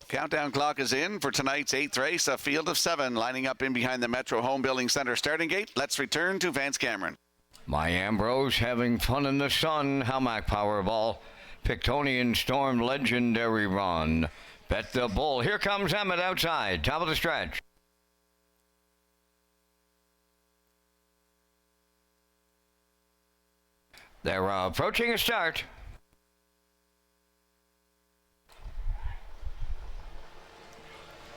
Countdown clock is in for tonight's 8th race, a field of 7 lining up in behind the Metro Home Building Center starting gate. Let's return to Vance Cameron. My Ambrose having fun in the sun. Howmack Powerball. Pictonian Storm Legendary Run. Bet the Bull. Here comes Emmett outside. Top of the stretch. They're approaching a start.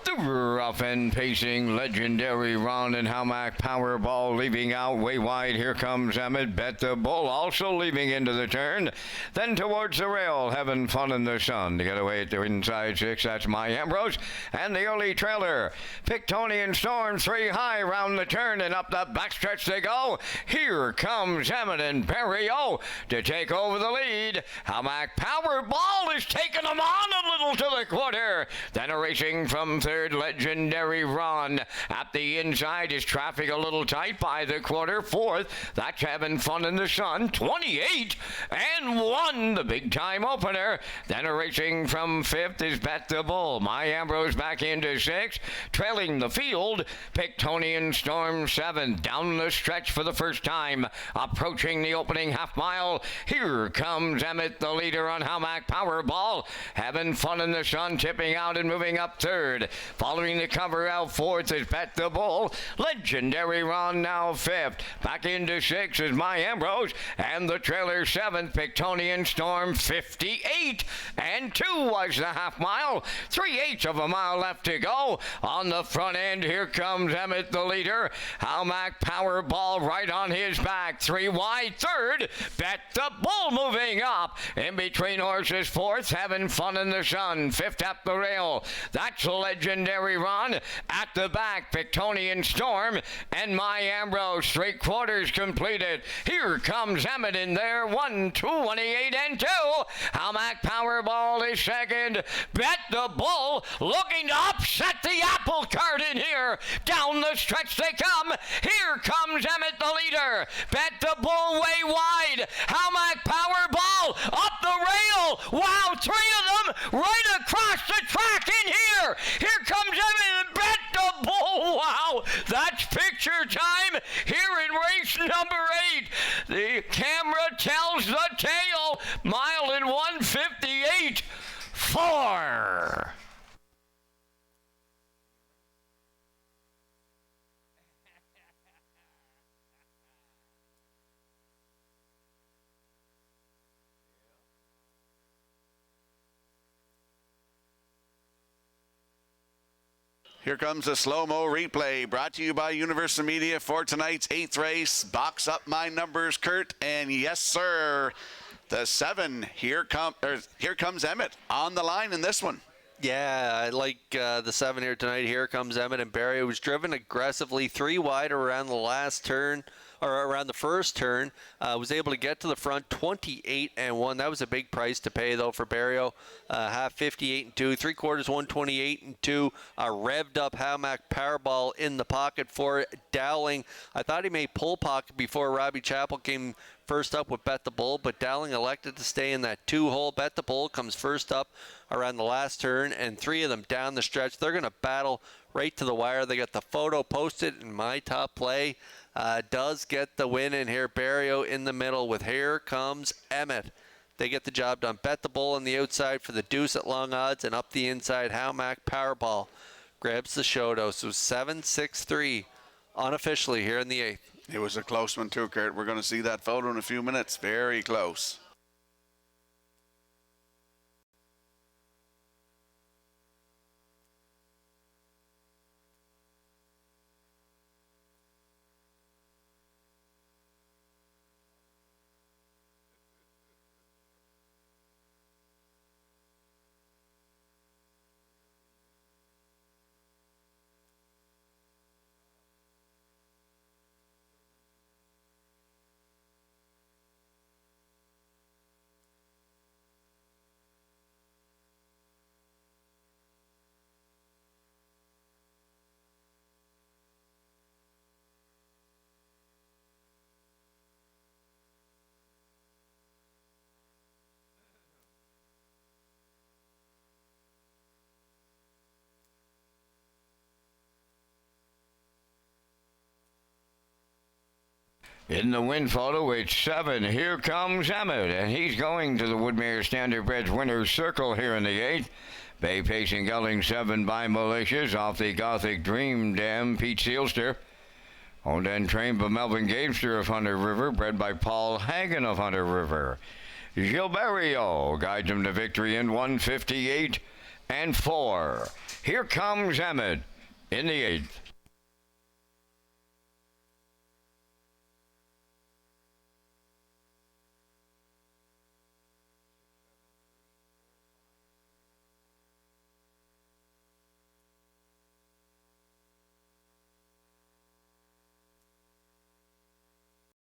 The rough and pacing Legendary Run and Howmack Powerball leaving out way wide. Here comes Emmett. Bet the Bull also leaving into the turn. Then towards the rail, having fun in the sun. To get away at the inside 6, that's My Ambrose. And the early trailer, Pictonian Storm, 3 high round the turn and up the backstretch they go. Here comes Emmett and Barrio to take over the lead. Howmack Powerball is taking them on a little to the quarter. Then a racing from third, Legendary Run. At the inside is traffic a little tight by the quarter. Fourth, that's Having Fun in the Sun, 28 and 1, the big time opener. Then a racing from fifth is Bet the Bull. My Ambrose back into sixth, trailing the field. Pictonian Storm 7 down the stretch for the first time, approaching the opening half mile. Here comes Emmett, the leader on Howmack Powerball. Having Fun in the Sun, tipping out and moving up third. Following the cover out fourth is Bet the Bull. Legendary Run now fifth. Back into sixth is My Ambrose. And the trailer seventh, Pictonian Storm, 58 and 2 was the half mile. 3/8 of a mile left to go. On the front end, here comes Emmett, the leader. Howmack Powerball right on his back. 3 wide third. Bet the Bull moving up. In between horses fourth, Having Fun in the Sun. Fifth at the rail. That's Legendary Run. At the back, Pictonian Storm and My Ambrose. 3/4 completed. Here comes Emmett in there. 1, 28 and 2. Howmack Powerball is second. Bet the Bull looking to upset the apple cart in here. Down the stretch they come. Here comes Emmett, the leader. Bet the Bull way wide. Howmack Powerball up the rail. Wow, 3 of them right across the track in here. Here comes Emmett and Bet the Bull. Wow, that's picture time here in race number 8. The camera tells the tale. Mile in 1:58.4. Here comes a slow-mo replay brought to you by Universal Media for tonight's 8th race. Box up my numbers, Kurt, and yes, sir, the 7. Here comes Emmett on the line in this one. Yeah, I like the 7 here tonight. Here comes Emmett and Barry. It was driven aggressively, 3 wide around the last turn, or around the first turn. Was able to get to the front, 28 and 1. That was a big price to pay though for Barrio. Half 58 and 2, 3/4 128 and 2. Revved up Howmack Powerball in the pocket for Dowling. I thought he may pull pocket before Robbie Chappell came first up with Bet the Bull, but Dowling elected to stay in that 2-hole. Bet the Bull comes first up around the last turn, and 3 of them down the stretch. They're going to battle right to the wire. They got the photo posted in my top play. Does get the win in here. Barrio in the middle with Here Comes Emmett. They get the job done. Bet the Bull on the outside for the deuce at long odds, and up the inside, Howmack Powerball grabs the show though. So 7-6-3 unofficially here in the 8th. It was a close one too, Kurt. We're going to see that photo in a few minutes. Very close. In the win photo, it's 7. Here comes Emmett, and he's going to the Woodmere Standardbred winner's circle here in the 8th. Bay pacing gelding 7 by Malicious off the Gothic Dream Dam, Pete Sealster. Owned and trained by Melvin Gamester of Hunter River, bred by Paul Hagen of Hunter River. Gilberto guides him to victory in 158 and 4. Here comes Emmett in the 8th.